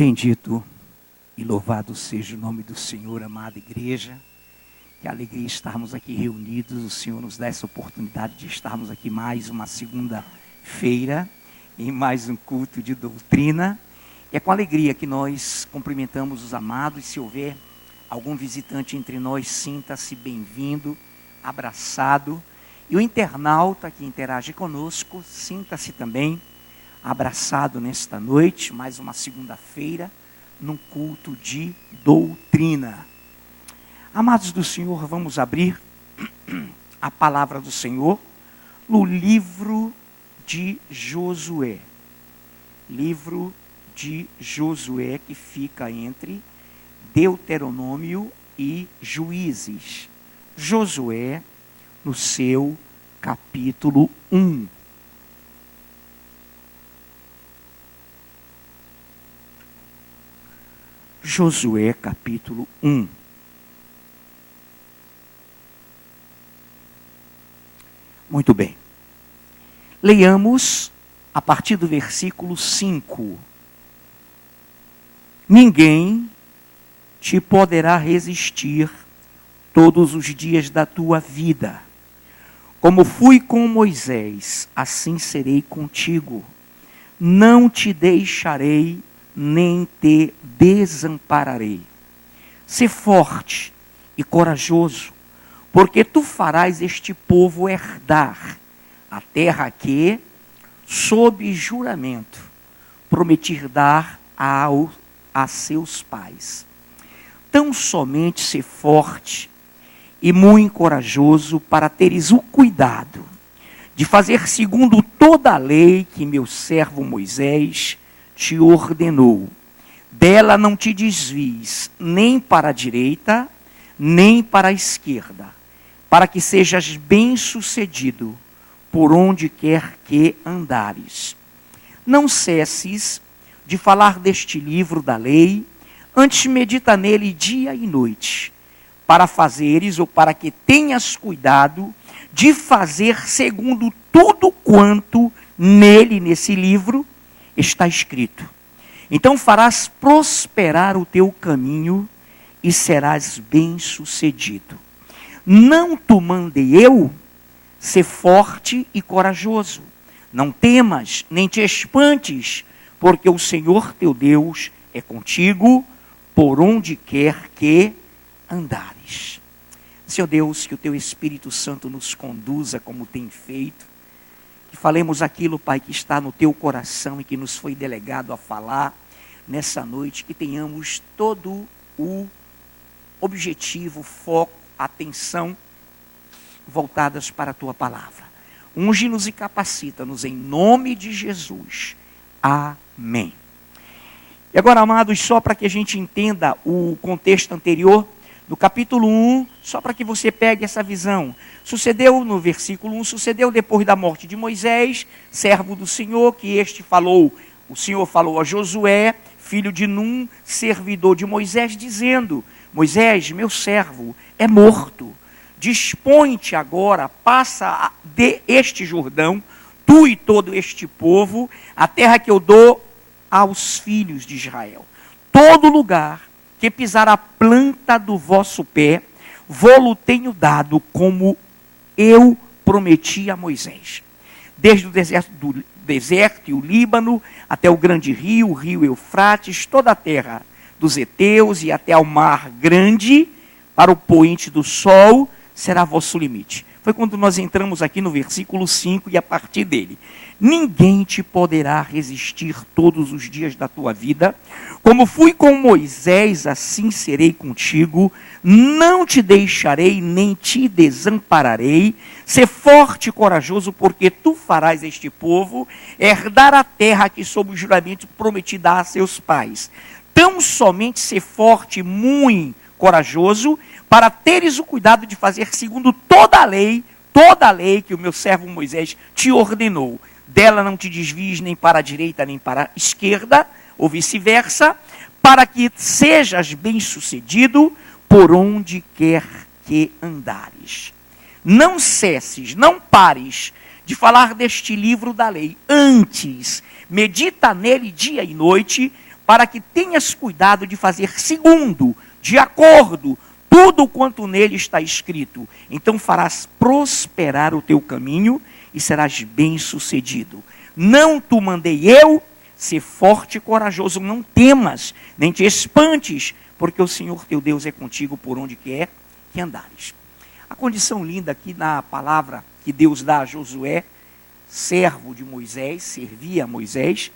Bendito e louvado seja o nome do Senhor, amada igreja. Que alegria estarmos aqui reunidos. O Senhor nos dá essa oportunidade de estarmos aqui mais uma segunda-feira, em mais um culto de doutrina. E é com alegria que nós cumprimentamos os amados. Se houver algum visitante entre nós, sinta-se bem-vindo, abraçado. E o internauta que interage conosco, sinta-se também abraçado nesta noite, mais uma segunda-feira, num culto de doutrina. Amados do Senhor, vamos abrir a palavra do Senhor no livro de Josué. Livro de Josué, que fica entre Deuteronômio e Juízes. Josué, no seu capítulo 1. Josué, capítulo 1. Muito bem. Leiamos a partir do versículo 5. Ninguém te poderá resistir todos os dias da tua vida. Como fui com Moisés, assim serei contigo. Não te deixarei, nem te desampararei. Sê forte e corajoso, porque tu farás este povo herdar a terra que, sob juramento, prometi dar a seus pais. Tão somente sê forte e muito corajoso para teres o cuidado de fazer segundo toda a lei que meu servo Moisés te ordenou. Dela não te desvies, nem para a direita, nem para a esquerda, para que sejas bem-sucedido por onde quer que andares. Não cesses de falar deste livro da lei, antes medita nele dia e noite, para fazeres ou para que tenhas cuidado de fazer segundo tudo quanto nesse livro, está escrito. Então farás prosperar o teu caminho e serás bem-sucedido. Não te mandei eu ser forte e corajoso. Não temas, nem te espantes, porque o Senhor teu Deus é contigo por onde quer que andares. Senhor Deus, que o teu Espírito Santo nos conduza como tem feito. Que falemos aquilo, Pai, que está no teu coração e que nos foi delegado a falar nessa noite. Que tenhamos todo o objetivo, foco, atenção voltadas para a tua palavra. Unge-nos e capacita-nos em nome de Jesus. Amém. E agora, amados, só para que a gente entenda o contexto anterior, no capítulo 1, só para que você pegue essa visão. Sucedeu no versículo 1, sucedeu depois da morte de Moisés, servo do Senhor, que o Senhor falou a Josué, filho de Num, servidor de Moisés, dizendo: Moisés, meu servo, é morto. Dispõe-te agora, passa de este Jordão, tu e todo este povo, a terra que eu dou aos filhos de Israel. Todo lugar que pisar a planta do vosso pé, vô-lo tenho dado, como eu prometi a Moisés. Desde o deserto e o Líbano, até o grande rio, o rio Eufrates, toda a terra dos heteus e até ao mar grande, para o poente do sol, será vosso limite. Foi quando nós entramos aqui no versículo 5 e a partir dele. Ninguém te poderá resistir todos os dias da tua vida. Como fui com Moisés, assim serei contigo. Não te deixarei, nem te desampararei. Sê forte e corajoso, porque tu farás este povo herdar a terra que sob o juramento prometi dar a seus pais. Tão somente ser forte e muito corajoso, para teres o cuidado de fazer segundo toda a lei que o meu servo Moisés te ordenou. Dela não te desvies nem para a direita nem para a esquerda, ou vice-versa, para que sejas bem-sucedido por onde quer que andares. Não cesses, não pares de falar deste livro da lei. Antes, medita nele dia e noite, para que tenhas cuidado de fazer segundo, de acordo, tudo quanto nele está escrito. Então farás prosperar o teu caminho e serás bem-sucedido. Não te mandei eu, ser forte e corajoso, não temas, nem te espantes, porque o Senhor teu Deus é contigo por onde quer que andares. A condição linda aqui na palavra que Deus dá a Josué, servo de Moisés, servia a Moisés,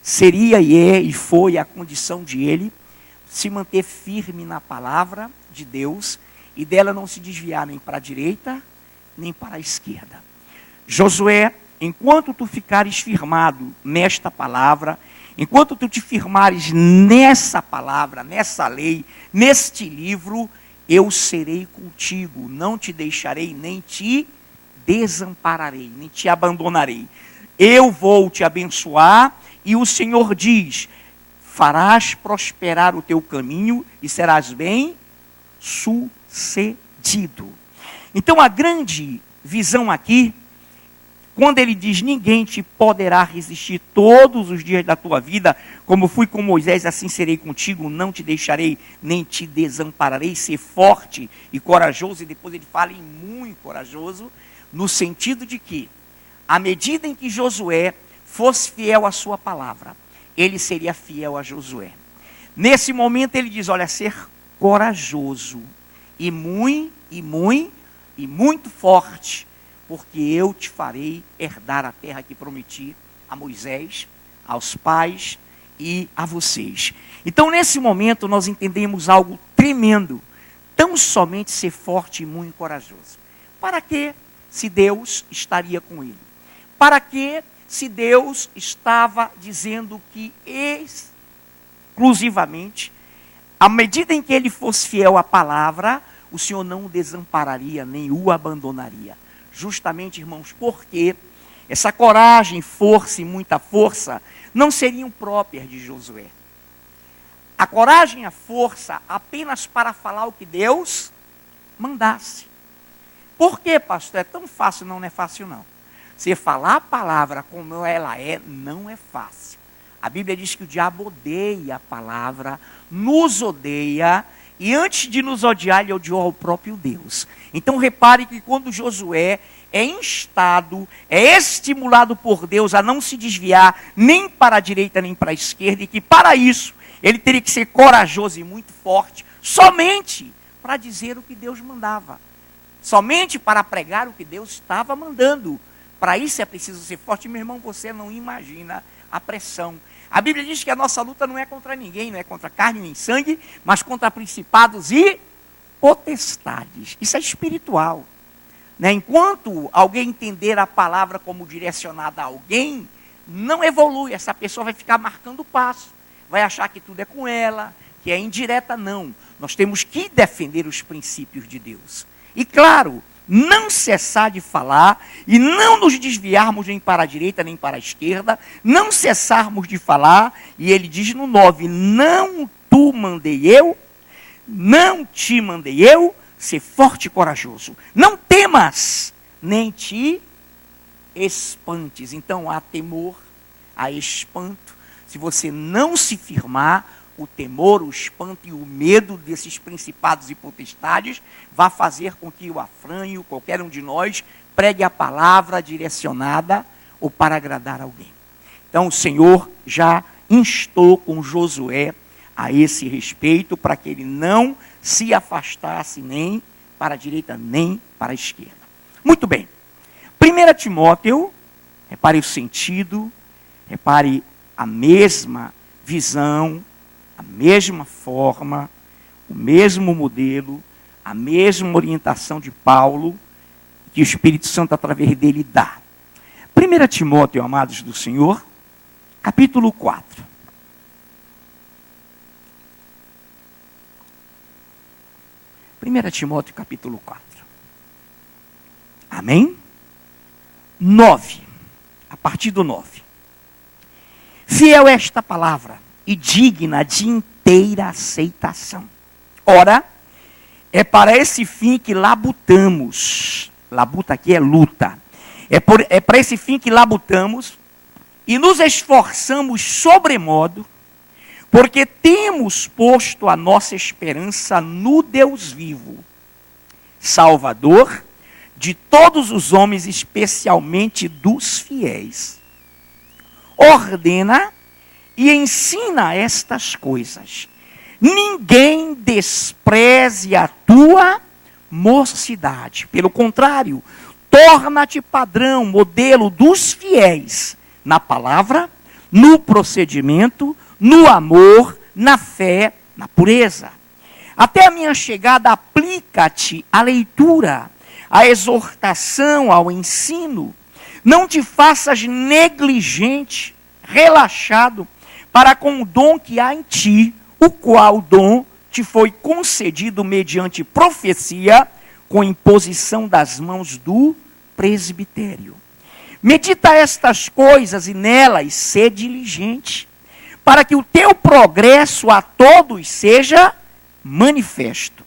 seria e é e foi a condição de ele se manter firme na palavra de Deus e dela não se desviar nem para a direita, nem para a esquerda. Josué, enquanto tu ficares firmado nesta palavra, enquanto tu te firmares nessa palavra, nessa lei, neste livro, eu serei contigo, não te deixarei, nem te desampararei, nem te abandonarei. Eu vou te abençoar e o Senhor diz, farás prosperar o teu caminho e serás bem-sucedido. Então a grande visão aqui, quando ele diz, ninguém te poderá resistir todos os dias da tua vida, como fui com Moisés, assim serei contigo, não te deixarei, nem te desampararei, ser forte e corajoso, e depois ele fala em muito corajoso, no sentido de que, à medida em que Josué fosse fiel à sua palavra, ele seria fiel a Josué. Nesse momento ele diz, olha, ser corajoso, e muito forte, porque eu te farei herdar a terra que prometi a Moisés, aos pais e a vocês. Então, nesse momento, nós entendemos algo tremendo. Tão somente ser forte e muito corajoso. Para que, se Deus estaria com ele? Para que, se Deus estava dizendo que exclusivamente, à medida em que ele fosse fiel à palavra, o Senhor não o desampararia, nem o abandonaria. Justamente, irmãos, porque essa coragem, força e muita força não seriam próprias de Josué. A coragem e a força apenas para falar o que Deus mandasse. Por quê, pastor? É tão fácil? Não é fácil, não. Você falar a palavra como ela é, não é fácil. A Bíblia diz que o diabo odeia a palavra, nos odeia, e antes de nos odiar, ele odiou ao próprio Deus. Então repare que quando Josué é instado, é estimulado por Deus a não se desviar nem para a direita nem para a esquerda, e que para isso ele teria que ser corajoso e muito forte, somente para dizer o que Deus mandava. Somente para pregar o que Deus estava mandando. Para isso é preciso ser forte. Meu irmão, você não imagina a pressão. A Bíblia diz que a nossa luta não é contra ninguém, não é contra carne nem sangue, mas contra principados e potestades. Isso é espiritual. Né? Enquanto alguém entender a palavra como direcionada a alguém, não evolui. Essa pessoa vai ficar marcando o passo. Vai achar que tudo é com ela, que é indireta. Não. Nós temos que defender os princípios de Deus. E claro, não cessar de falar e não nos desviarmos nem para a direita nem para a esquerda, não cessarmos de falar, e ele diz no 9, não te mandei eu, ser forte e corajoso, não temas, nem te espantes. Então há temor, há espanto, se você não se firmar, o temor, o espanto e o medo desses principados e potestades vai fazer com que o afranho, qualquer um de nós, pregue a palavra direcionada ou para agradar alguém. Então o Senhor já instou com Josué a esse respeito, para que ele não se afastasse nem para a direita nem para a esquerda. Muito bem. 1 Timóteo, repare o sentido, repare a mesma visão, a mesma forma, o mesmo modelo, a mesma orientação de Paulo, que o Espírito Santo através dele dá. 1 Timóteo, amados do Senhor, capítulo 4. Timóteo, capítulo 4. Amém? 9. A partir do 9. Fiel é esta palavra e digna de inteira aceitação. Ora, é para esse fim que labutamos. Labuta aqui é luta. É para esse fim que labutamos e nos esforçamos sobremodo, porque temos posto a nossa esperança no Deus vivo, Salvador de todos os homens, especialmente dos fiéis. Ordena e ensina estas coisas. Ninguém despreze a tua mocidade. Pelo contrário, torna-te padrão, modelo dos fiéis na palavra, no procedimento, no amor, na fé, na pureza. Até a minha chegada, aplica-te à leitura, à exortação, ao ensino. Não te faças negligente, relaxado, para com o dom que há em ti, o qual dom te foi concedido mediante profecia, com imposição das mãos do presbitério. Medita estas coisas e nelas sê diligente, para que o teu progresso a todos seja manifesto.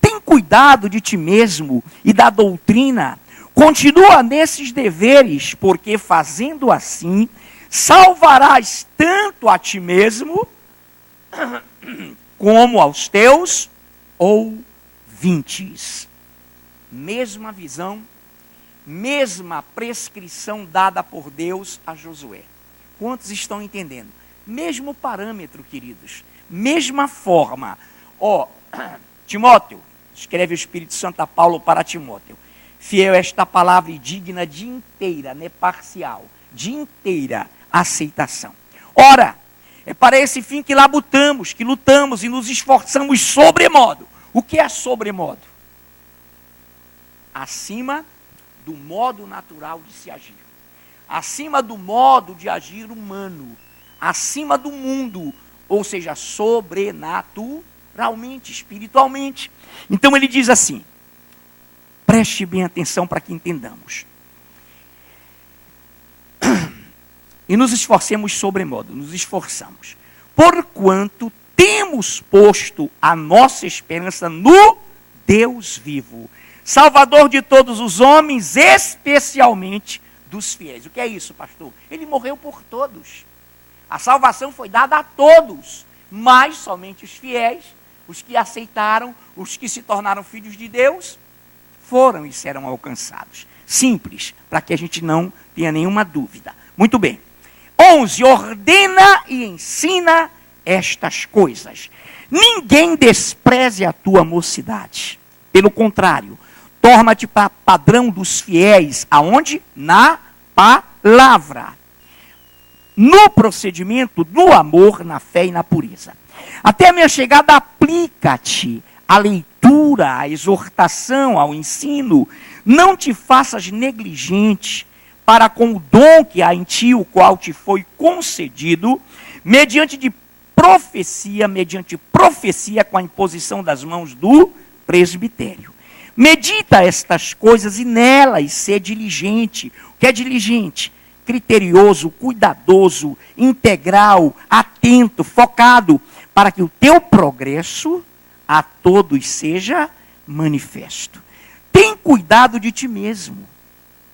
Tem cuidado de ti mesmo e da doutrina. Continua nesses deveres, porque fazendo assim, salvarás tanto a ti mesmo, como aos teus ouvintes. Mesma visão, mesma prescrição dada por Deus a Josué. Quantos estão entendendo? Mesmo parâmetro, queridos. Mesma forma. Timóteo, escreve o Espírito Santo a Paulo para Timóteo. Fiel esta palavra e digna de inteira, não é parcial, de inteira aceitação. Ora, é para esse fim que labutamos, que lutamos e nos esforçamos sobremodo. O que é sobremodo? Acima do modo natural de se agir. Acima do modo de agir humano. Acima do mundo, ou seja, sobrenaturalmente, espiritualmente. Então ele diz assim, preste bem atenção para que entendamos. E nos esforcemos sobremodo, nos esforçamos. Porquanto temos posto a nossa esperança no Deus vivo, Salvador de todos os homens, especialmente dos fiéis. O que é isso, pastor? Ele morreu por todos. A salvação foi dada a todos, mas somente os fiéis, os que aceitaram, os que se tornaram filhos de Deus, foram e serão alcançados. Simples, para que a gente não tenha nenhuma dúvida. Muito bem. 11. Ordena e ensina estas coisas. Ninguém despreze a tua mocidade. Pelo contrário, torna-te padrão dos fiéis. Aonde? Na palavra. No procedimento, no amor, na fé e na pureza. Até a minha chegada, aplica-te à leitura, à exortação, ao ensino. Não te faças negligente para com o dom que há em ti, o qual te foi concedido, mediante profecia com a imposição das mãos do presbitério. Medita estas coisas e nelas sê diligente. O que é diligente? Criterioso, cuidadoso, integral, atento, focado, para que o teu progresso a todos seja manifesto. Tem cuidado de ti mesmo,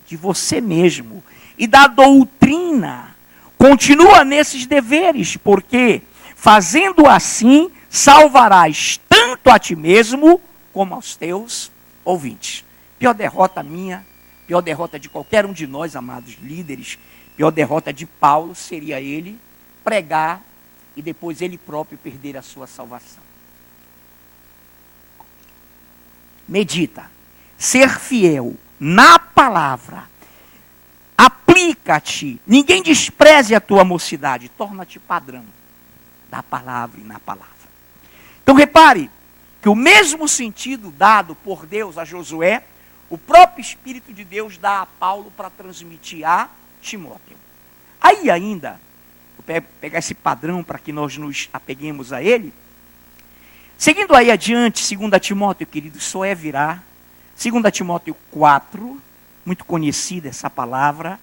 de você mesmo, e da doutrina. Continua nesses deveres, porque fazendo assim, salvarás tanto a ti mesmo, como aos teus ouvintes. Pior derrota minha, pior derrota de qualquer um de nós, amados líderes, pior derrota de Paulo seria ele pregar e depois ele próprio perder a sua salvação. Medita, ser fiel na palavra, aplica-te, ninguém despreze a tua mocidade, torna-te padrão da palavra e na palavra. Então repare que o mesmo sentido dado por Deus a Josué, o próprio Espírito de Deus dá a Paulo para transmitir a Timóteo. Aí ainda, vou pegar esse padrão para que nós nos apeguemos a ele. Seguindo aí adiante, 2 Timóteo, querido, só é virar. 2 Timóteo 4, muito conhecida essa palavra,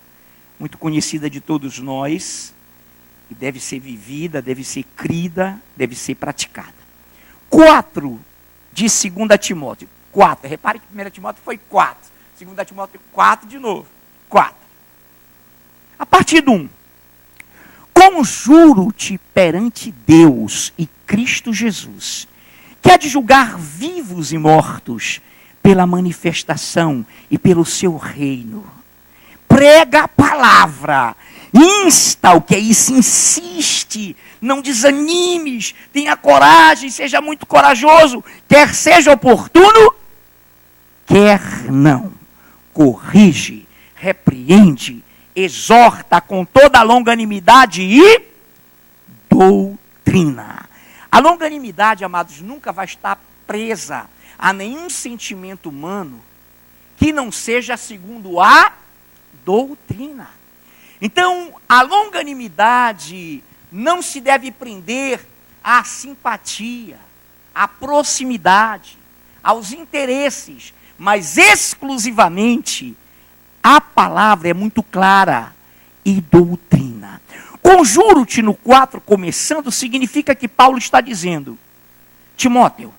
muito conhecida de todos nós, e deve ser vivida, deve ser crida, deve ser praticada. 4 de 2 Timóteo. 4. Repare que 1 Timóteo foi 4. 2 Timóteo 4 de novo. 4. A partir do 1. Conjuro-te perante Deus e Cristo Jesus, que há de julgar vivos e mortos pela manifestação e pelo seu reino. Prega a palavra, insta o que é isso, insiste, não desanimes, tenha coragem, seja muito corajoso, quer seja oportuno, quer não. Corrige, repreende, exorta com toda a longanimidade e doutrina. A longanimidade, amados, nunca vai estar presa a nenhum sentimento humano que não seja segundo a doutrina. Então, a longanimidade não se deve prender à simpatia, à proximidade, aos interesses, mas exclusivamente a palavra é muito clara e doutrina. Conjuro-te no 4, começando, significa que Paulo está dizendo: Timóteo,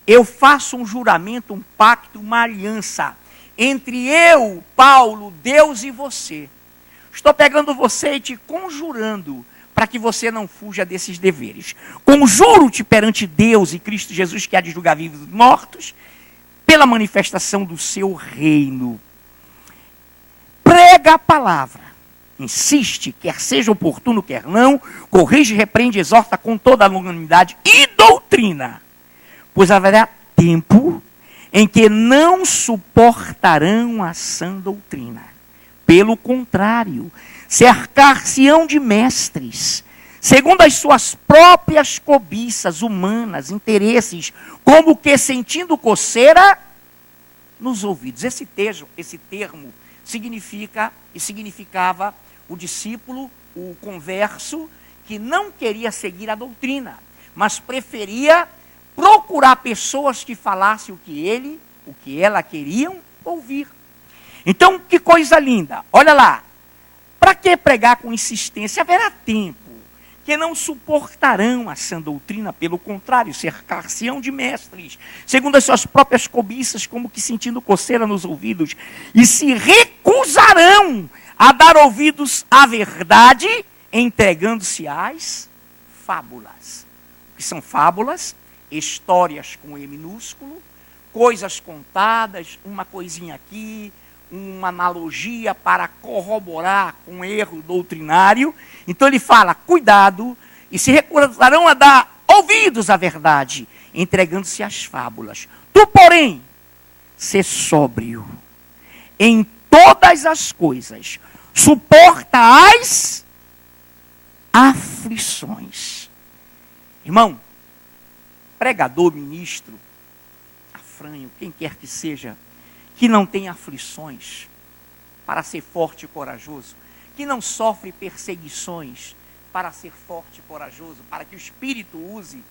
eu faço um juramento, um pacto, uma aliança entre eu, Paulo, Deus e você. Estou pegando você e te conjurando para que você não fuja desses deveres. Conjuro-te perante Deus e Cristo Jesus, que há de julgar vivos e mortos, pela manifestação do seu reino. Prega a palavra, insiste, quer seja oportuno, quer não, corrige, repreende, exorta com toda a longanimidade e doutrina, pois haverá tempo em que não suportarão a sã doutrina. Pelo contrário, cercar-se-ão de mestres, segundo as suas próprias cobiças humanas, interesses, como que sentindo coceira nos ouvidos. Esse termo significa e significava o discípulo, o converso, que não queria seguir a doutrina, mas preferia procurar pessoas que falassem o que ela queriam ouvir. Então, que coisa linda. Olha lá. Para que pregar com insistência? Haverá tempo que não suportarão a sã doutrina, pelo contrário, cercar-se-ão de mestres, segundo as suas próprias cobiças, como que sentindo coceira nos ouvidos, e se recusarão a dar ouvidos à verdade, entregando-se às fábulas. O que são fábulas? Histórias com E minúsculo, coisas contadas, uma coisinha aqui, uma analogia para corroborar com erro doutrinário. Então ele fala, cuidado, e se recusarão a dar ouvidos à verdade, entregando-se às fábulas. Tu, porém, sê sóbrio em todas as coisas, suporta as aflições. Irmão, pregador, ministro, afranho, quem quer que seja, que não tem aflições para ser forte e corajoso, que não sofre perseguições para ser forte e corajoso, para que o Espírito use,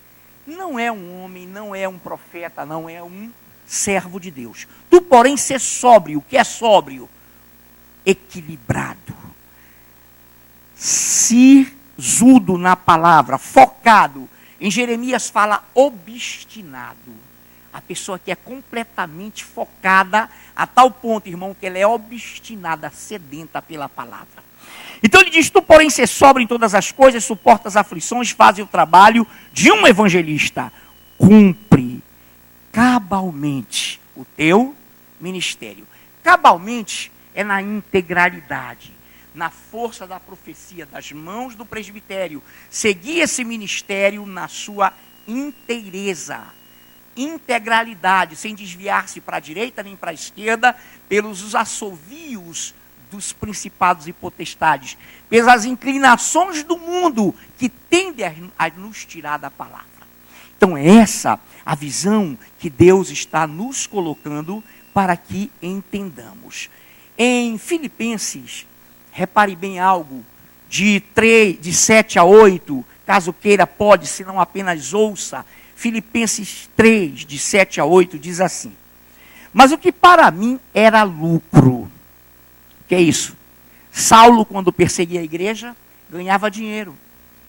não é um homem, não é um profeta, não é um servo de Deus. Tu, porém, ser sóbrio. O que é sóbrio? Equilibrado, sisudo na palavra, focado. Em Jeremias fala obstinado. A pessoa que é completamente focada a tal ponto, irmão, que ela é obstinada, sedenta pela palavra. Então ele diz, tu, porém, ser sóbrio em todas as coisas, suporta as aflições, faz o trabalho de um evangelista. Cumpre cabalmente o teu ministério. Cabalmente é na integralidade, na força da profecia, das mãos do presbitério. Seguir esse ministério na sua inteireza. Integralidade, sem desviar-se para a direita nem para a esquerda, pelos assovios dos principados e potestades, pelas inclinações do mundo que tendem a nos tirar da palavra. Então é essa a visão que Deus está nos colocando para que entendamos. Em Filipenses, repare bem algo, de 7 a 8, caso queira pode, se não apenas ouça. Filipenses 3, de 7 a 8, diz assim: mas o que para mim era lucro. O que é isso? Saulo, quando perseguia a igreja, ganhava dinheiro.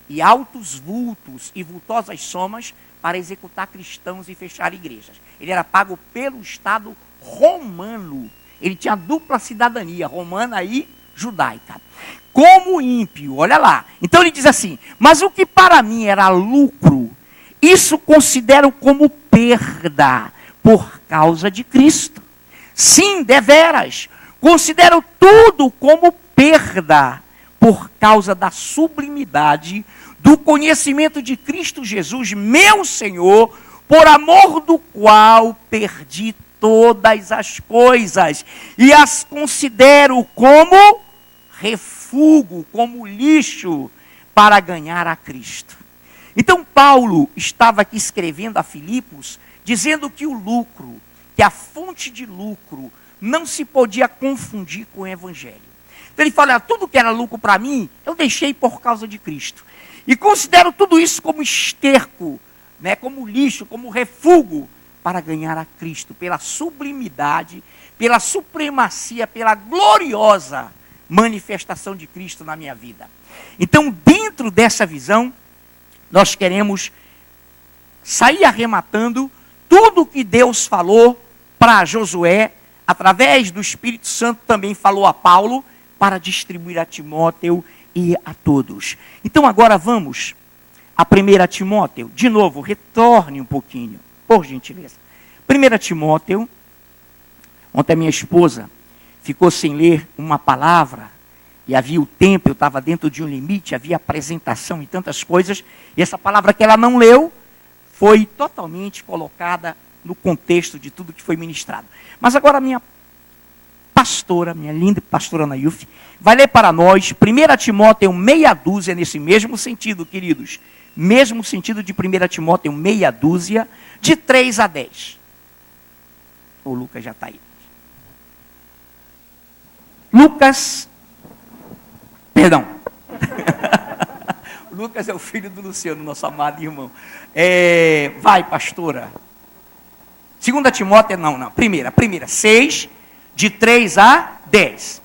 E altos vultos e vultosas somas para executar cristãos e fechar igrejas. Ele era pago pelo Estado romano. Ele tinha dupla cidadania, romana e judaica. Como ímpio, olha lá. Então ele diz assim: mas o que para mim era lucro, isso considero como perda por causa de Cristo. Sim, deveras, considero tudo como perda por causa da sublimidade do conhecimento de Cristo Jesus, meu Senhor, por amor do qual perdi todas as coisas e as considero como refúgio, como lixo, para ganhar a Cristo. Então Paulo estava aqui escrevendo a Filipos, dizendo que o lucro, que a fonte de lucro, não se podia confundir com o Evangelho. Então ele fala: tudo que era lucro para mim, eu deixei por causa de Cristo. E considero tudo isso como esterco, né, como lixo, como refúgio, para ganhar a Cristo, pela sublimidade, pela supremacia, pela gloriosa manifestação de Cristo na minha vida. Então, dentro dessa visão, nós queremos sair arrematando tudo que Deus falou para Josué, através do Espírito Santo também falou a Paulo, para distribuir a Timóteo e a todos. Então agora vamos a 1 Timóteo. De novo, retorne um pouquinho, por gentileza. 1 Timóteo. Ontem a minha esposa ficou sem ler uma palavra, e havia o tempo, eu estava dentro de um limite, havia apresentação e tantas coisas, e essa palavra que ela não leu, foi totalmente colocada no contexto de tudo que foi ministrado. Mas agora a minha pastora, minha linda pastora Nailf, vai ler para nós 1 Timóteo meia dúzia, nesse mesmo sentido, queridos. Mesmo sentido de 1 Timóteo meia dúzia, de 3 a 10. O Lucas já está aí. Lucas, perdão. O Lucas é o filho do Luciano, nosso amado irmão. Vai, pastora. 2 Timóteo, não. Primeira, 6, de 3 a 10.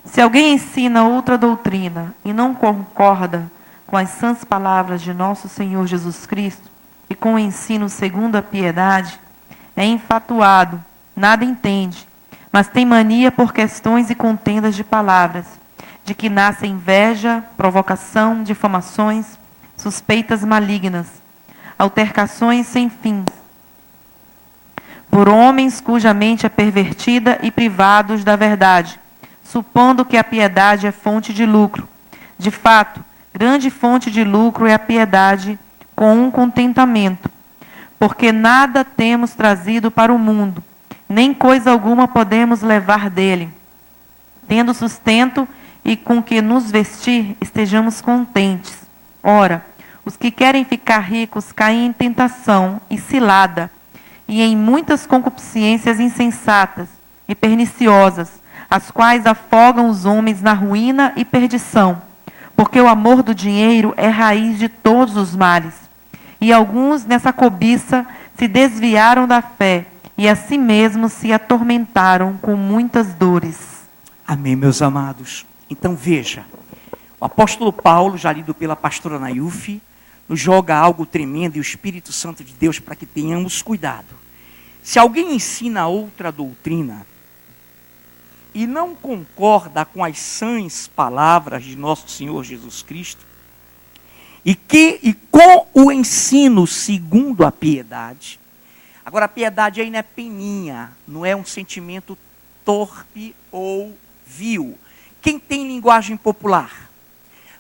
Se alguém ensina outra doutrina e não concorda com as sãs palavras de nosso Senhor Jesus Cristo e com o ensino segundo a piedade, é enfatuado, nada entende, mas tem mania por questões e contendas de palavras, de que nasce inveja, provocação, difamações, suspeitas malignas, altercações sem fins, por homens cuja mente é pervertida e privados da verdade, supondo que a piedade é fonte de lucro. De fato, grande fonte de lucro é a piedade com um contentamento, porque nada temos trazido para o mundo, nem coisa alguma podemos levar dele. Tendo sustento e com que nos vestir, estejamos contentes. Ora, os que querem ficar ricos caem em tentação e cilada, e em muitas concupiscências insensatas e perniciosas, as quais afogam os homens na ruína e perdição, porque o amor do dinheiro é raiz de todos os males. E alguns nessa cobiça se desviaram da fé e a si mesmos se atormentaram com muitas dores. Amém, meus amados. Então veja, o apóstolo Paulo, já lido pela pastora Nailf, nos joga algo tremendo, e o Espírito Santo de Deus, para que tenhamos cuidado. Se alguém ensina outra doutrina e não concorda com as sãs palavras de nosso Senhor Jesus Cristo, e com o ensino segundo a piedade. Agora, a piedade aí não é peninha, não é um sentimento torpe ou vil. Quem tem linguagem popular?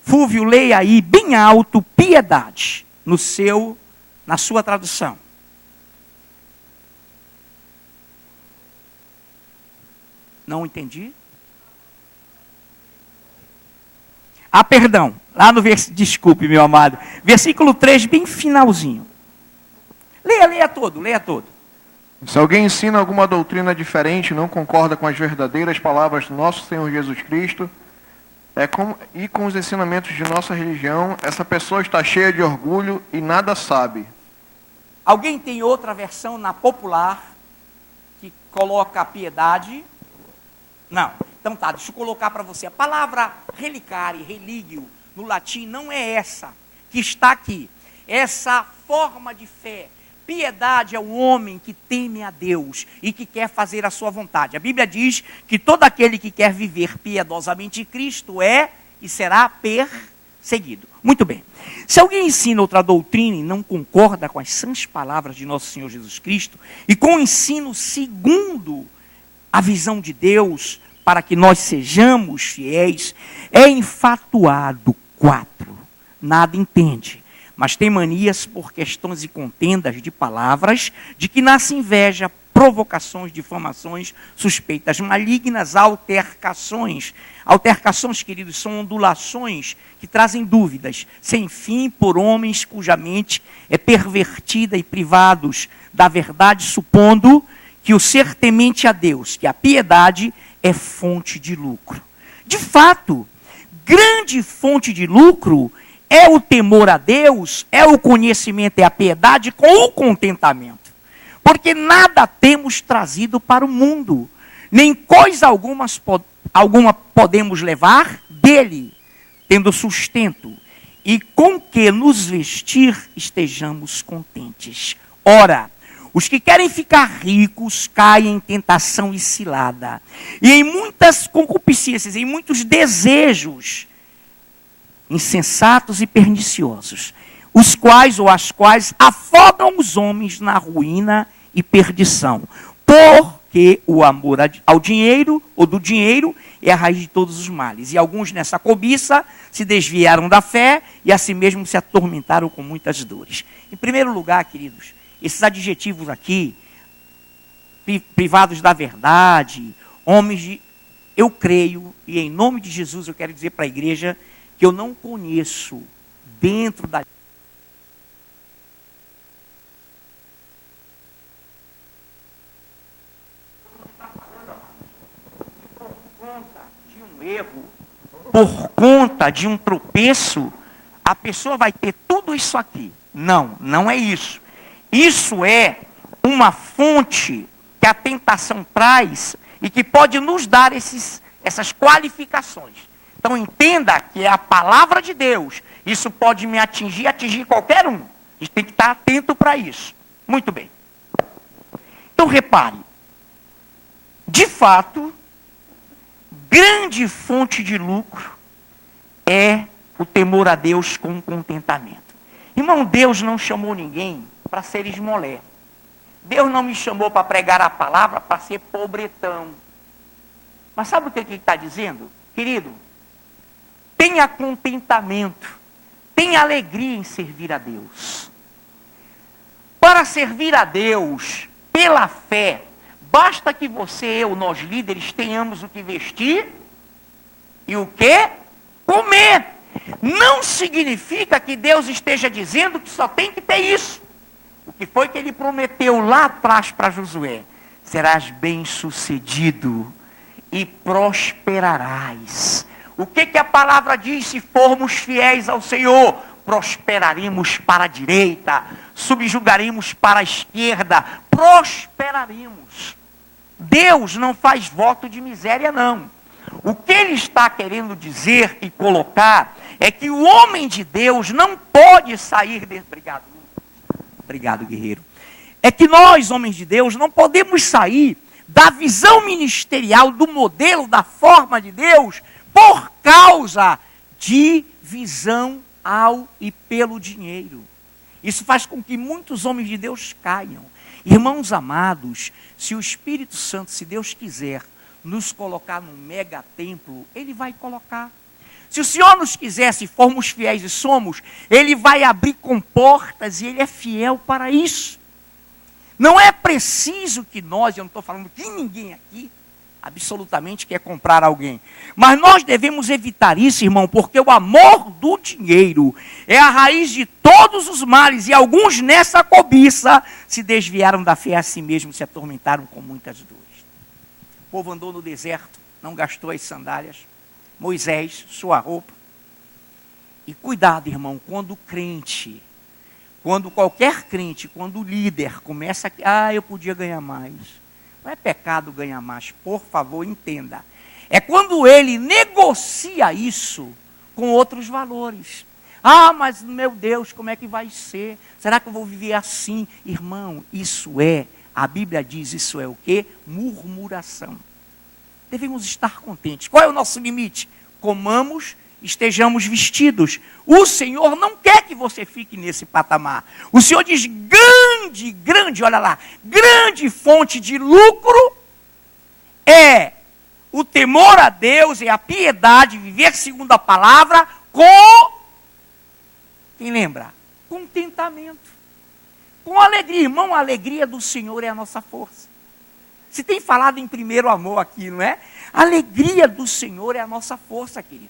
Fúvio, leia aí bem alto, piedade, na sua tradução. Não entendi? Perdão, lá no desculpe, meu amado, versículo 3, bem finalzinho. Leia todo. Se alguém ensina alguma doutrina diferente e não concorda com as verdadeiras palavras do nosso Senhor Jesus Cristo, e com os ensinamentos de nossa religião, essa pessoa está cheia de orgulho e nada sabe. Alguém tem outra versão na popular que coloca a piedade? Não. Então tá, deixa eu colocar para você. A palavra relicare, religio, no latim, não é essa que está aqui. Essa forma de fé, Piedade é o homem que teme a Deus e que quer fazer a sua vontade. A Bíblia diz que todo aquele que quer viver piedosamente em Cristo é e será perseguido. Muito bem. Se alguém ensina outra doutrina e não concorda com as sãs palavras de nosso Senhor Jesus Cristo e com o ensino segundo a visão de Deus para que nós sejamos fiéis, é enfatuado. 4. Nada entende, mas tem manias por questões e contendas de palavras, de que nasce inveja, provocações, difamações, suspeitas malignas, altercações. Altercações, queridos, são ondulações que trazem dúvidas, sem fim, por homens cuja mente é pervertida e privados da verdade, supondo que o ser temente a Deus, que a piedade é fonte de lucro. De fato, grande fonte de lucro é o temor a Deus, é o conhecimento e a piedade com o contentamento. Porque nada temos trazido para o mundo, nem coisa alguma podemos levar dele, tendo sustento, e com que nos vestir estejamos contentes. Ora, os que querem ficar ricos caem em tentação e cilada, e em muitas concupiscências, em muitos desejos insensatos e perniciosos, os quais ou as quais afogam os homens na ruína e perdição, porque o amor ao dinheiro ou do dinheiro é a raiz de todos os males, e alguns nessa cobiça se desviaram da fé e a si mesmos se atormentaram com muitas dores. Em primeiro lugar, queridos, esses adjetivos aqui, privados da verdade, homens de... Eu creio, e em nome de Jesus eu quero dizer para a igreja, que eu não conheço dentro da... Por conta de um erro, por conta de um tropeço, a pessoa vai ter tudo isso aqui. Não, não é isso. Isso é uma fonte que a tentação traz e que pode nos dar essas qualificações. Então entenda que é a palavra de Deus. Isso pode me atingir qualquer um. A gente tem que estar atento para isso. Muito bem. Então repare. De fato, grande fonte de lucro é o temor a Deus com contentamento. Irmão, Deus não chamou ninguém para ser esmolé. Deus não me chamou para pregar a palavra para ser pobretão. Mas sabe o que ele está dizendo? Querido, tenha contentamento, tenha alegria em servir a Deus. Para servir a Deus, pela fé, basta que você, eu, nós líderes, tenhamos o que vestir e o que comer. Não significa que Deus esteja dizendo que só tem que ter isso. O que foi que ele prometeu lá atrás para Josué? Serás bem-sucedido e prosperarás. O que a palavra diz? Se formos fiéis ao Senhor, prosperaremos para a direita, subjugaremos para a esquerda, prosperaremos. Deus não faz voto de miséria, não. O que ele está querendo dizer e colocar é que o homem de Deus não pode sair desse... Obrigado, guerreiro. É que nós, homens de Deus, não podemos sair da visão ministerial, do modelo, da forma de Deus, por causa de visão ao e pelo dinheiro. Isso faz com que muitos homens de Deus caiam. Irmãos amados, se o Espírito Santo, se Deus quiser, nos colocar num mega templo, Ele vai colocar. Se o Senhor nos quiser, se formos fiéis e somos, Ele vai abrir comportas e Ele é fiel para isso. Não é preciso que nós, eu não estou falando que ninguém aqui, absolutamente quer comprar alguém. Mas nós devemos evitar isso, irmão, porque o amor do dinheiro é a raiz de todos os males, e alguns nessa cobiça se desviaram da fé a si mesmos, se atormentaram com muitas dores. O povo andou no deserto, não gastou as sandálias. Moisés, sua roupa. E cuidado, irmão, quando o crente, quando qualquer crente, quando o líder começa a... eu podia ganhar mais. Não é pecado ganhar mais, por favor, entenda. É quando ele negocia isso com outros valores. Ah, mas meu Deus, como é que vai ser? Será que eu vou viver assim? Irmão, a Bíblia diz, isso é o quê? Murmuração. Devemos estar contentes. Qual é o nosso limite? Comamos, estejamos vestidos. O Senhor não quer que você fique nesse patamar. O Senhor diz, grande, olha lá, grande fonte de lucro é o temor a Deus, é a piedade, viver segundo a palavra, quem lembra? Contentamento. Com alegria. Irmão, a alegria do Senhor é a nossa força. Se tem falado em primeiro amor aqui, não é? A alegria do Senhor é a nossa força, querido.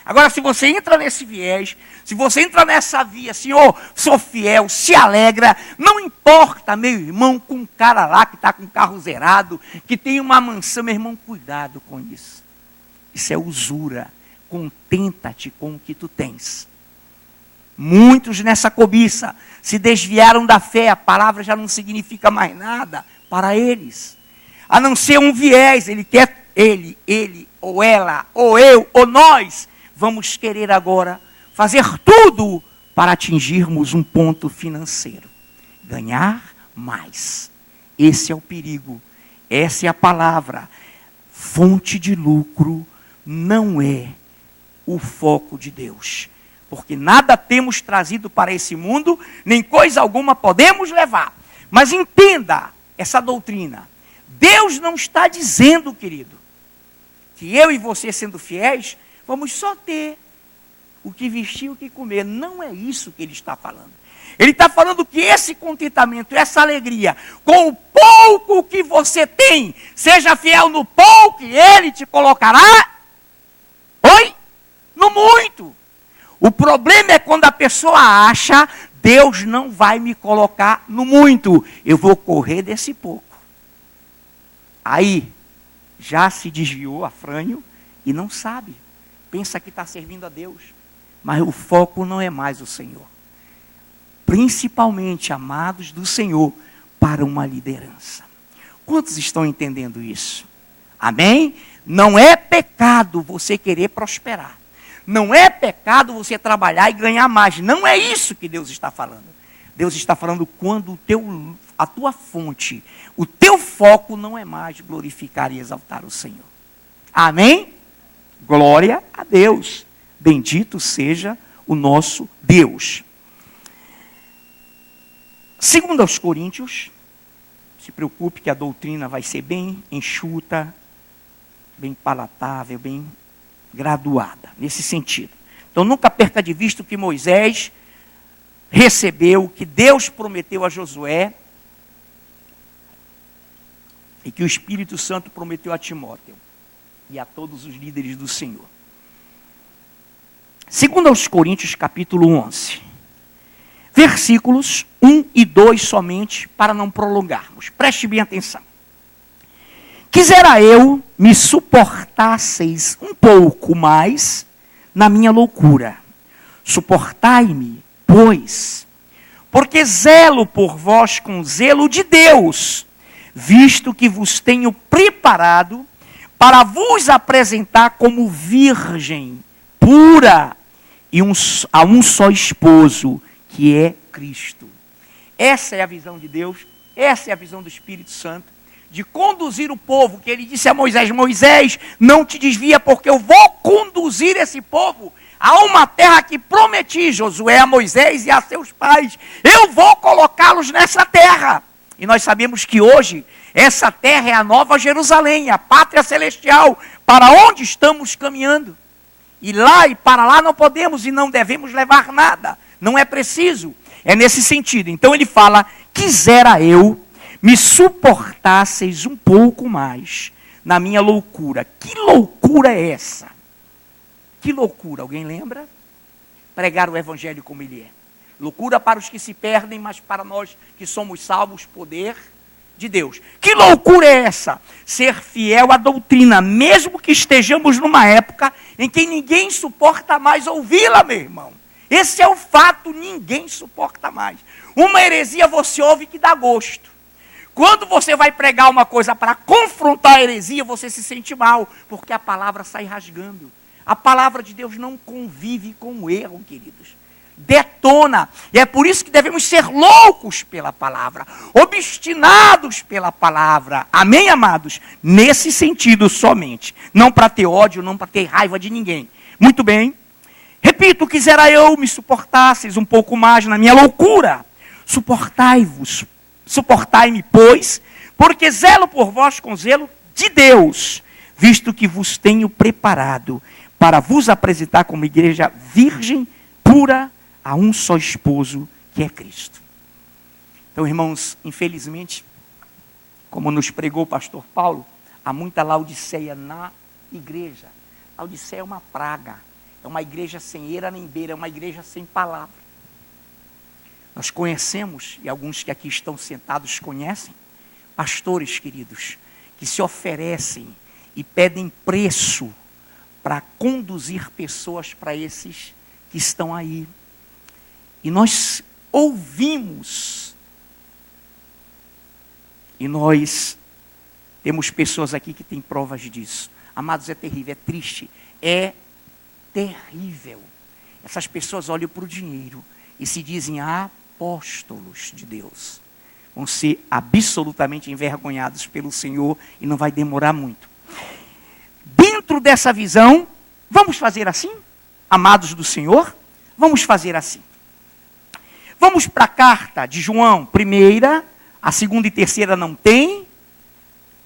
Agora, se você entra nesse viés, se você entra nessa via, Senhor, sou fiel, se alegra, não importa, meu irmão, com um cara lá que está com o carro zerado, que tem uma mansão, meu irmão, cuidado com isso. Isso é usura. Contenta-te com o que tu tens. Muitos nessa cobiça se desviaram da fé, a palavra já não significa mais nada para eles. A não ser um viés, ele quer, ele, ou ela, ou eu, ou nós, vamos querer agora fazer tudo para atingirmos um ponto financeiro. Ganhar mais. Esse é o perigo. Essa é a palavra. Fonte de lucro não é o foco de Deus. Porque nada temos trazido para esse mundo, nem coisa alguma podemos levar. Mas entenda essa doutrina. Deus não está dizendo, querido, que eu e você, sendo fiéis, vamos só ter o que vestir e o que comer. Não é isso que ele está falando. Ele está falando que esse contentamento, essa alegria, com o pouco que você tem, seja fiel no pouco e ele te colocará, no muito. O problema é quando a pessoa acha, Deus não vai me colocar no muito, eu vou correr desse pouco. Aí, já se desviou a franho e não sabe. Pensa que está servindo a Deus. Mas o foco não é mais o Senhor. Principalmente, amados do Senhor, para uma liderança. Quantos estão entendendo isso? Amém? Não é pecado você querer prosperar. Não é pecado você trabalhar e ganhar mais. Não é isso que Deus está falando. Deus está falando quando a tua fonte, o teu foco não é mais glorificar e exaltar o Senhor. Amém? Glória a Deus. Bendito seja o nosso Deus. Segundo aos Coríntios, se preocupe que a doutrina vai ser bem enxuta, bem palatável, bem graduada, nesse sentido. Então nunca perca de vista o que Moisés recebeu, o que Deus prometeu a Josué, e que o Espírito Santo prometeu a Timóteo, e a todos os líderes do Senhor. Segundo aos Coríntios, capítulo 11, versículos 1 e 2 somente, para não prolongarmos. Preste bem atenção. Quisera eu me suportasseis um pouco mais na minha loucura. Suportai-me, pois, porque zelo por vós com zelo de Deus, visto que vos tenho preparado para vos apresentar como virgem pura e a um só esposo, que é Cristo. Essa é a visão de Deus, essa é a visão do Espírito Santo, de conduzir o povo, que ele disse a Moisés, Moisés, não te desvia, porque eu vou conduzir esse povo a uma terra que prometi, Josué, a Moisés e a seus pais. Eu vou colocá-los nessa terra. E nós sabemos que hoje, essa terra é a Nova Jerusalém, a pátria celestial, para onde estamos caminhando. E lá e para lá não podemos e não devemos levar nada. Não é preciso. É nesse sentido. Então ele fala, quisera eu me suportasseis um pouco mais na minha loucura. Que loucura é essa? Que loucura, alguém lembra? Pregar o evangelho como ele é. Loucura para os que se perdem, mas para nós que somos salvos, poder de Deus. Que loucura é essa? Ser fiel à doutrina, mesmo que estejamos numa época em que ninguém suporta mais ouvi-la, meu irmão. Esse é o fato, ninguém suporta mais. Uma heresia você ouve que dá gosto. Quando você vai pregar uma coisa para confrontar a heresia, você se sente mal, porque a palavra sai rasgando. A palavra de Deus não convive com o erro, queridos. Detona. E é por isso que devemos ser loucos pela palavra, obstinados pela palavra. Amém, amados? Nesse sentido somente. Não para ter ódio, não para ter raiva de ninguém. Muito bem. Repito, quisera eu me suportasseis um pouco mais na minha loucura. Suportai-me, pois, porque zelo por vós com zelo de Deus, visto que vos tenho preparado para vos apresentar como igreja virgem, pura, a um só esposo, que é Cristo. Então, irmãos, infelizmente, como nos pregou o pastor Paulo, há muita Laodiceia na igreja. Laodiceia é uma praga, é uma igreja sem eira nem beira, é uma igreja sem palavra. Nós conhecemos, e alguns que aqui estão sentados conhecem, pastores queridos, que se oferecem e pedem preço para conduzir pessoas para esses que estão aí. E nós ouvimos, e nós temos pessoas aqui que têm provas disso. Amados, é terrível, é triste, é terrível. Essas pessoas olham para o dinheiro e se dizem apóstolos de Deus. Vão ser absolutamente envergonhados pelo Senhor e não vai demorar muito. Dentro dessa visão, vamos fazer assim? Amados do Senhor, vamos fazer assim. Vamos para a carta de João, primeira, a segunda e terceira não tem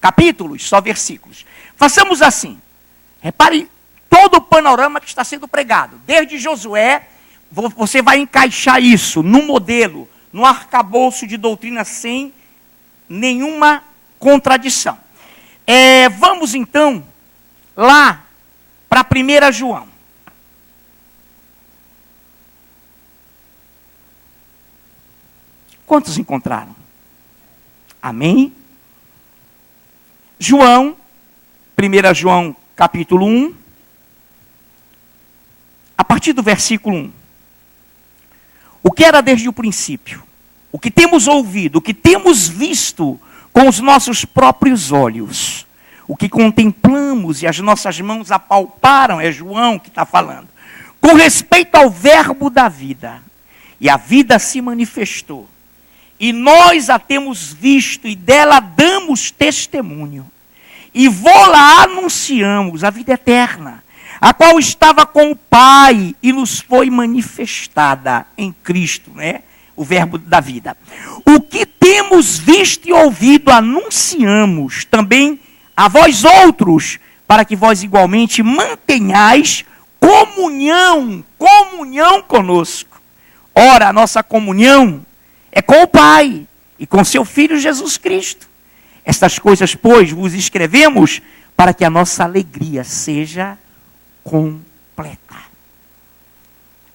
capítulos, só versículos. Façamos assim, repare todo o panorama que está sendo pregado, desde Josué, você vai encaixar isso no modelo, no arcabouço de doutrina sem nenhuma contradição. Vamos então lá para 1 João. Quantos encontraram? Amém? João, 1 João capítulo 1, a partir do versículo 1. O que era desde o princípio, o que temos ouvido, o que temos visto com os nossos próprios olhos, o que contemplamos e as nossas mãos apalparam, é João que está falando, com respeito ao verbo da vida, e a vida se manifestou. E nós a temos visto e dela damos testemunho. E vô-la anunciamos, a vida eterna, a qual estava com o Pai e nos foi manifestada em Cristo, né? O verbo da vida. O que temos visto e ouvido anunciamos também a vós outros, para que vós igualmente mantenhais comunhão conosco. Ora, a nossa comunhão é com o Pai e com seu Filho Jesus Cristo. Estas coisas, pois, vos escrevemos para que a nossa alegria seja completa.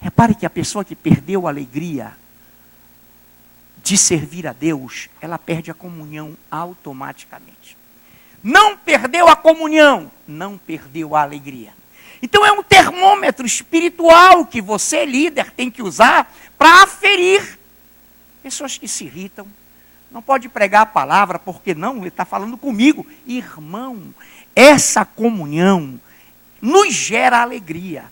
Repare que a pessoa que perdeu a alegria de servir a Deus, ela perde a comunhão automaticamente. Não perdeu a comunhão, não perdeu a alegria. Então é um termômetro espiritual que você, líder, tem que usar para aferir. Pessoas que se irritam, não pode pregar a palavra, porque não, ele está falando comigo. Irmão, essa comunhão nos gera alegria.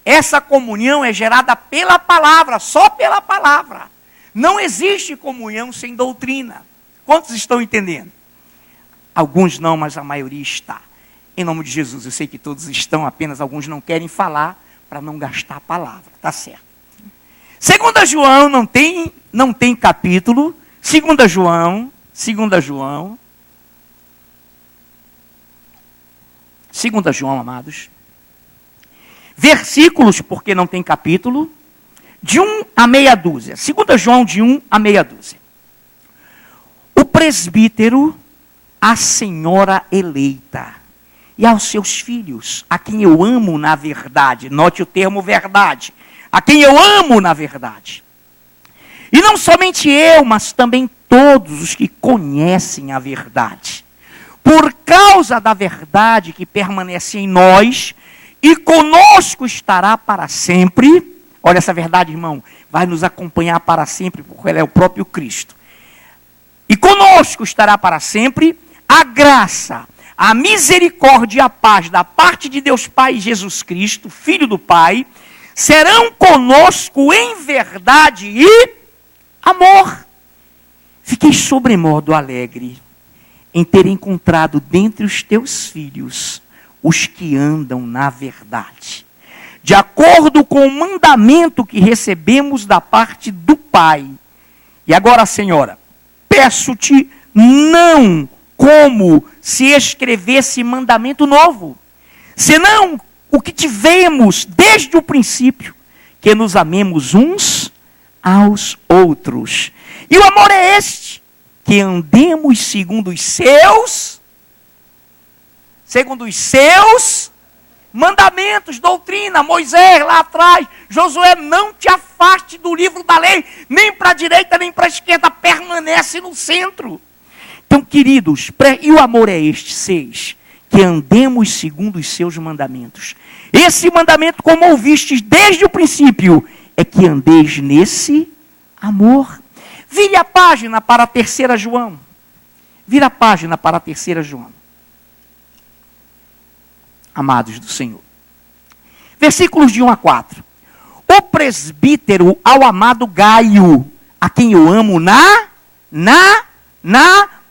Essa comunhão é gerada pela palavra, só pela palavra. Não existe comunhão sem doutrina. Quantos estão entendendo? Alguns não, mas a maioria está. Em nome de Jesus, eu sei que todos estão, apenas alguns não querem falar para não gastar a palavra, tá certo. 2 João não tem capítulo. 2 João, amados. Versículos, porque não tem capítulo, de 1 a meia dúzia. 2 João, de 1 a meia dúzia. O presbítero, a senhora eleita, e aos seus filhos, a quem eu amo na verdade. Note o termo verdade. A quem eu amo na verdade. E não somente eu, mas também todos os que conhecem a verdade. Por causa da verdade que permanece em nós, e conosco estará para sempre. Olha essa verdade, irmão, vai nos acompanhar para sempre, porque ela é o próprio Cristo. E conosco estará para sempre a graça, a misericórdia e a paz da parte de Deus Pai e Jesus Cristo, Filho do Pai, serão conosco em verdade e amor. Fiquei sobremodo alegre em ter encontrado dentre os teus filhos os que andam na verdade, de acordo com o mandamento que recebemos da parte do Pai. E agora, Senhora, peço-te, não como se escrevesse mandamento novo, senão o que tivemos desde o princípio, que nos amemos uns aos outros. E o amor é este, que andemos segundo os seus mandamentos, doutrina. Moisés lá atrás, Josué, não te afaste do livro da lei, nem para a direita nem para a esquerda, permanece no centro. Então, queridos, e o amor é este, 6, que andemos segundo os seus mandamentos. Esse mandamento, como ouvistes desde o princípio, é que andeis nesse amor. Vire a página para a 3 João. Vira a página para a 3 João. Amados do Senhor. Versículos de 1 a 4. O presbítero ao amado Gaio, a quem eu amo na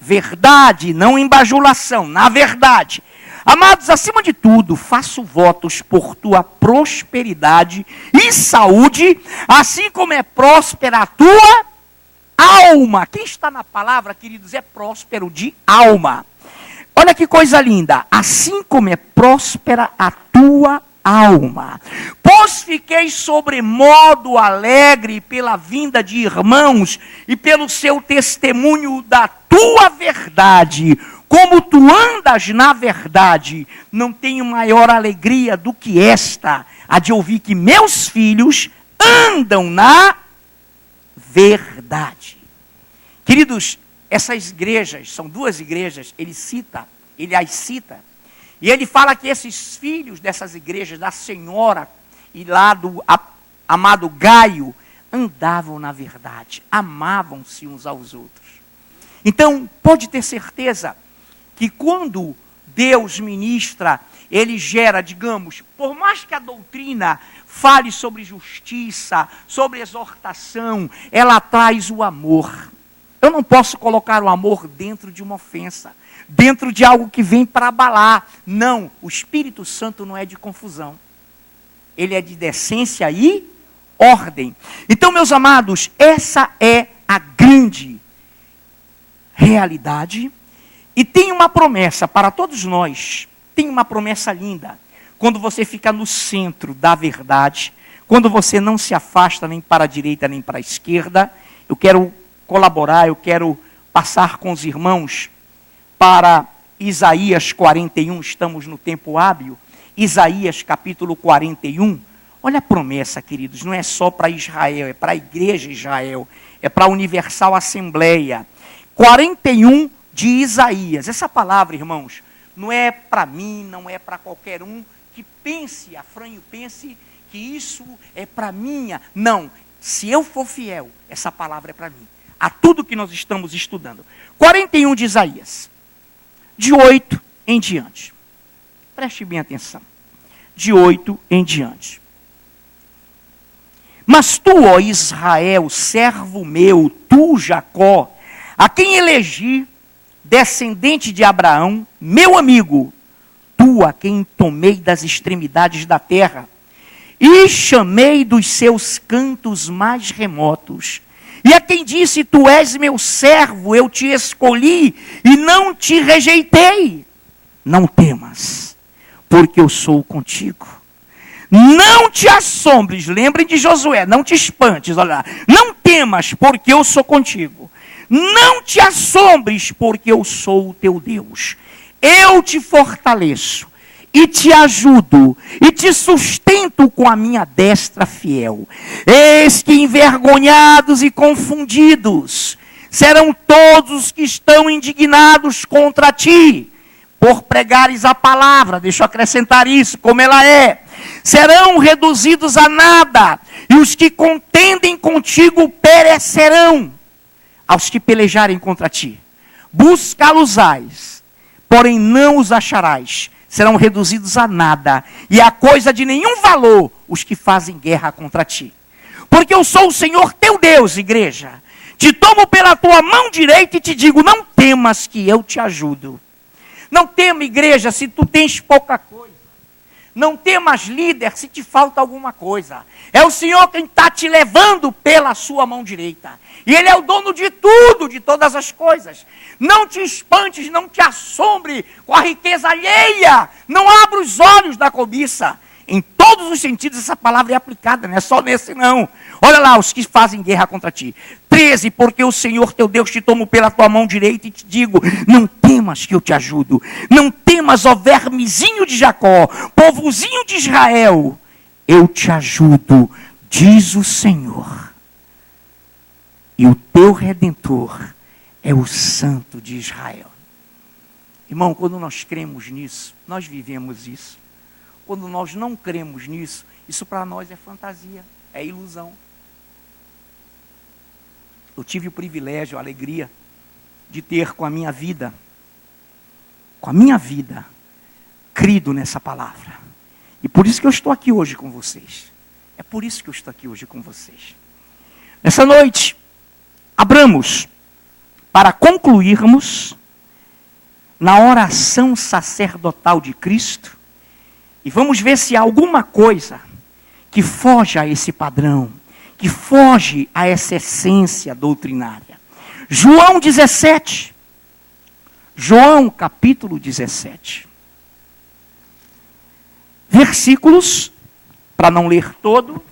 verdade, não em bajulação, na verdade. Amados, acima de tudo, faço votos por tua prosperidade e saúde, assim como é próspera a tua alma. Quem está na palavra, queridos, é próspero de alma. Olha que coisa linda. Assim como é próspera a tua alma. Pois fiquei sobremodo alegre pela vinda de irmãos e pelo seu testemunho da tua verdade. Como tu andas na verdade, não tenho maior alegria do que esta, a de ouvir que meus filhos andam na verdade. Queridos, essas igrejas, são 2 igrejas, ele as cita, e ele fala que esses filhos dessas igrejas, da Senhora e lá do amado Gaio, andavam na verdade, amavam-se uns aos outros. Então, pode ter certeza que quando Deus ministra, ele gera, digamos, por mais que a doutrina fale sobre justiça, sobre exortação, ela traz o amor. Eu não posso colocar o amor dentro de uma ofensa, dentro de algo que vem para abalar. Não, o Espírito Santo não é de confusão. Ele é de decência e ordem. Então, meus amados, essa é a grande realidade. E tem uma promessa para todos nós. Tem uma promessa linda. Quando você fica no centro da verdade, quando você não se afasta nem para a direita nem para a esquerda, eu quero colaborar, eu quero passar com os irmãos para Isaías 41, estamos no tempo hábil, Isaías capítulo 41, olha a promessa, queridos, não é só para Israel, é para a igreja Israel, é para a Universal Assembleia, 41 de Isaías, essa palavra, irmãos, não é para mim, não é para qualquer um que pense, afranho, pense que isso é para minha, não, se eu for fiel, essa palavra é para mim. A tudo que nós estamos estudando. 41 de Isaías. De 8 em diante. Preste bem atenção. De 8 em diante. Mas tu, ó Israel, servo meu, tu, Jacó, a quem elegi, descendente de Abraão, meu amigo, tu a quem tomei das extremidades da terra, e chamei dos seus cantos mais remotos, e a quem disse, tu és meu servo, eu te escolhi e não te rejeitei. Não temas, porque eu sou contigo. Não te assombres, lembrem de Josué, não te espantes, olha lá. Não temas, porque eu sou contigo. Não te assombres, porque eu sou o teu Deus. Eu te fortaleço e te ajudo, e te sustento com a minha destra fiel. Eis que envergonhados e confundidos serão todos os que estão indignados contra ti, por pregares a palavra, deixa eu acrescentar isso, como ela é. Serão reduzidos a nada, e os que contendem contigo perecerão. Aos que pelejarem contra ti, buscá-los-ás, porém não os acharás. Serão reduzidos a nada, e a coisa de nenhum valor os que fazem guerra contra ti. Porque eu sou o Senhor teu Deus, igreja. Te tomo pela tua mão direita e te digo, não temas que eu te ajudo. Não tema, igreja, se tu tens pouca coisa. Não temas, líder, se te falta alguma coisa. É o Senhor quem está te levando pela sua mão direita. E Ele é o dono de tudo, de todas as coisas. Não te espantes, não te assombre com a riqueza alheia. Não abra os olhos da cobiça. Em todos os sentidos essa palavra é aplicada, não é só nesse não. Olha lá, os que fazem guerra contra ti. 13, porque o Senhor teu Deus te tomo pela tua mão direita e te digo, não temas que eu te ajudo. Não temas, ó vermezinho de Jacó, povozinho de Israel. Eu te ajudo, diz o Senhor. E o teu Redentor é o Santo de Israel. Irmão, quando nós cremos nisso, nós vivemos isso. Quando nós não cremos nisso, isso para nós é fantasia, é ilusão. Eu tive o privilégio, a alegria de ter com a minha vida, crido nessa palavra. E por isso que eu estou aqui hoje com vocês. É por isso que eu estou aqui hoje com vocês. Nessa noite, abramos para concluirmos na oração sacerdotal de Cristo. E vamos ver se há alguma coisa que foge a esse padrão, que foge a essa essência doutrinária. João 17. João capítulo 17. Versículos, para não ler todo,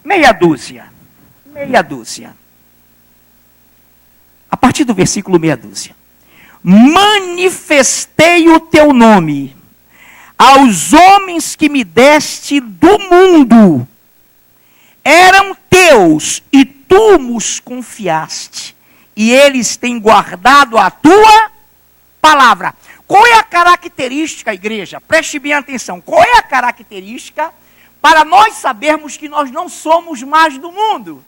meia dúzia. A partir do versículo meia dúzia. Manifestei o teu nome aos homens que me deste do mundo. Eram teus e tu nos confiaste. E eles têm guardado a tua palavra. Qual é a característica, igreja? Preste bem atenção. Qual é a característica para nós sabermos que nós não somos mais do mundo?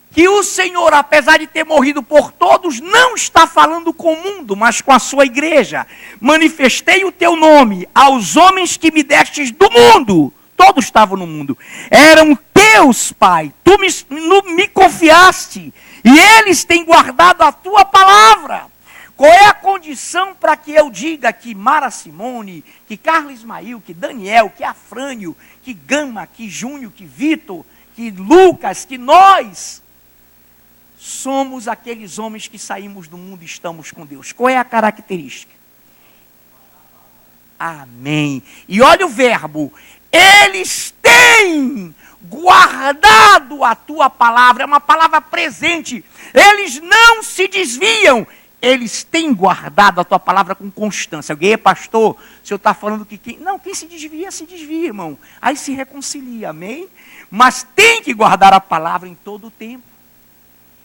Que o Senhor, apesar de ter morrido por todos, não está falando com o mundo, mas com a sua igreja. Manifestei o teu nome aos homens que me destes do mundo. Todos estavam no mundo. Eram teus, Pai. Tu me confiaste. E eles têm guardado a tua palavra. Qual é a condição para que eu diga que Mara Simone, que Carlos Ismael, que Daniel, que Afrânio, que Gama, que Júnior, que Vitor, que Lucas, que nós somos aqueles homens que saímos do mundo e estamos com Deus? Qual é a característica? Amém. E olha o verbo. Eles têm guardado a tua palavra. É uma palavra presente. Eles não se desviam. Eles têm guardado a tua palavra com constância. Alguém é pastor? O senhor está falando que quem se desvia, irmão. Aí se reconcilia, amém? Mas tem que guardar a palavra em todo o tempo.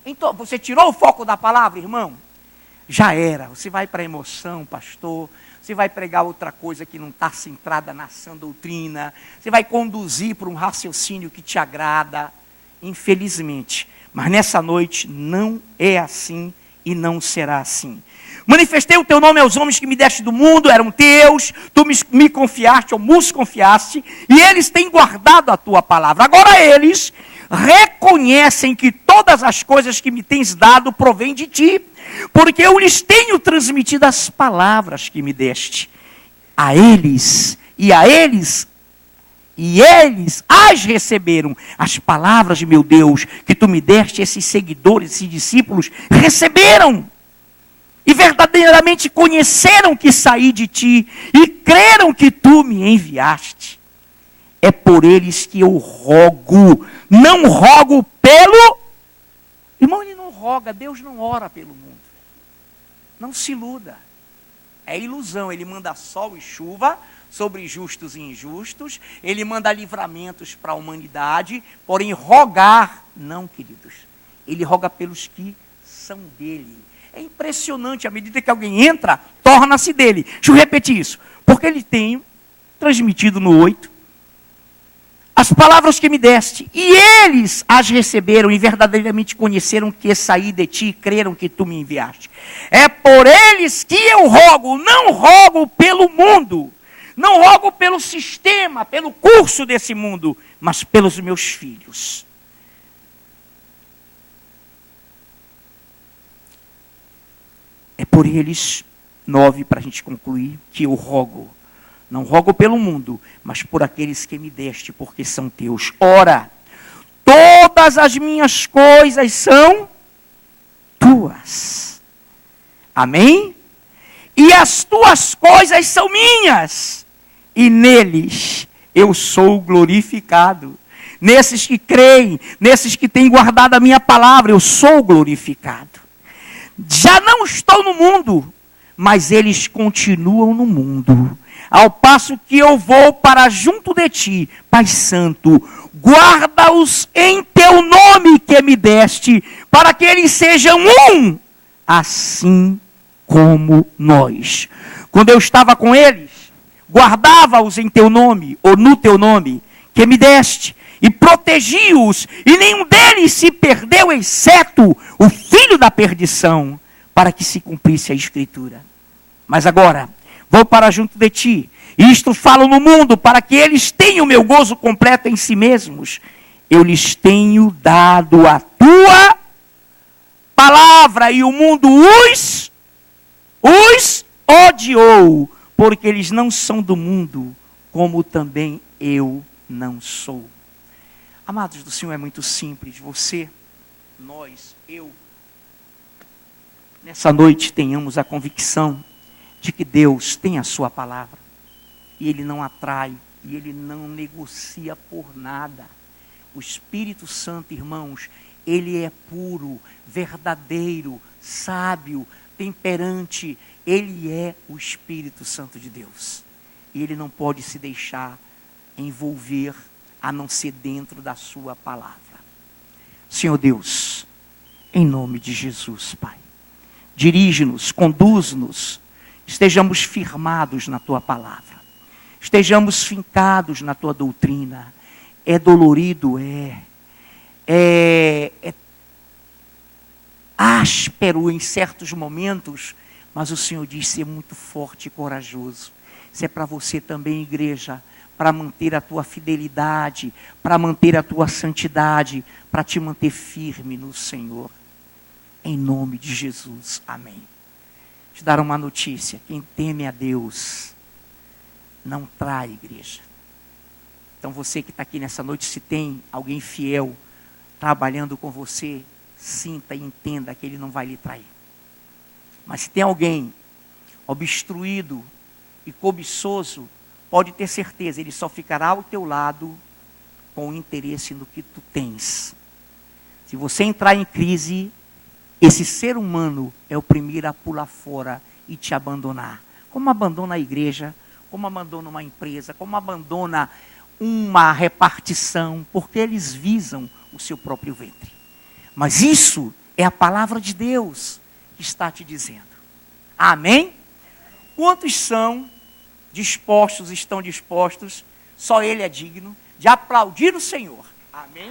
Então, você tirou o foco da palavra, irmão? Já era. Você vai para a emoção, pastor. Você vai pregar outra coisa que não está centrada na sã doutrina. Você vai conduzir para um raciocínio que te agrada. Infelizmente. Mas nessa noite não é assim e não será assim. Manifestei o teu nome aos homens que me deste do mundo, eram teus, tu me confiaste, ou nos confiaste, e eles têm guardado a tua palavra. Agora eles reconhecem que todas as coisas que me tens dado provêm de ti, porque eu lhes tenho transmitido as palavras que me deste. A eles as receberam. As palavras de meu Deus, que tu me deste, esses seguidores, esses discípulos, receberam. E verdadeiramente conheceram que saí de ti, e creram que tu me enviaste. É por eles que eu rogo. Não rogo pelo... Irmão, ele não roga, Deus não ora pelo mundo. Não se iluda. É ilusão, ele manda sol e chuva sobre justos e injustos, ele manda livramentos para a humanidade, porém rogar, não, queridos. Ele roga pelos que são dele. É impressionante, à medida que alguém entra, torna-se dele. Deixa eu repetir isso. Porque ele tem transmitido no 8 as palavras que me deste, e eles as receberam e verdadeiramente conheceram que saí de ti e creram que tu me enviaste. É por eles que eu rogo, não rogo pelo mundo, não rogo pelo sistema, pelo curso desse mundo, mas pelos meus filhos. É por eles, 9, para a gente concluir, que eu rogo. Não rogo pelo mundo, mas por aqueles que me deste, porque são teus. Ora, todas as minhas coisas são tuas. Amém? E as tuas coisas são minhas. E neles eu sou glorificado. Nesses que creem, nesses que têm guardado a minha palavra, eu sou glorificado. Já não estou no mundo, mas eles continuam no mundo. Ao passo que eu vou para junto de ti, Pai Santo, guarda-os em teu nome que me deste, para que eles sejam um, assim como nós. Quando eu estava com eles, guardava-os em teu nome, ou no teu nome, que me deste, e protegi-os, e nenhum deles se perdeu, exceto o filho da perdição, para que se cumprisse a Escritura. Mas agora, vou para junto de ti, e isto falo no mundo, para que eles tenham meu gozo completo em si mesmos. Eu lhes tenho dado a tua palavra, e o mundo os odiou, porque eles não são do mundo, como também eu não sou. Amados do Senhor, é muito simples. Você, nós, eu, nessa noite tenhamos a convicção de que Deus tem a sua palavra. E Ele não atrai, e Ele não negocia por nada. O Espírito Santo, irmãos, Ele é puro, verdadeiro, sábio, temperante. Ele é o Espírito Santo de Deus. E Ele não pode se deixar envolver, a não ser dentro da sua palavra. Senhor Deus, em nome de Jesus, Pai, dirige-nos, conduz-nos, estejamos firmados na tua palavra, estejamos fincados na tua doutrina. É dolorido, é áspero em certos momentos, mas o Senhor diz ser muito forte e corajoso. Isso é para você também, igreja, para manter a tua fidelidade, para manter a tua santidade, para te manter firme no Senhor. Em nome de Jesus, amém. Te dar uma notícia: quem teme a Deus não trai, igreja. Então você que está aqui nessa noite, se tem alguém fiel trabalhando com você, sinta e entenda que ele não vai lhe trair. Mas se tem alguém obstruído e cobiçoso, pode ter certeza, ele só ficará ao teu lado com interesse no que tu tens. Se você entrar em crise, esse ser humano é o primeiro a pular fora e te abandonar. Como abandona a igreja, como abandona uma empresa, como abandona uma repartição, porque eles visam o seu próprio ventre. Mas isso é a palavra de Deus que está te dizendo. Amém? Quantos estão dispostos, só Ele é digno, de aplaudir o Senhor. Amém?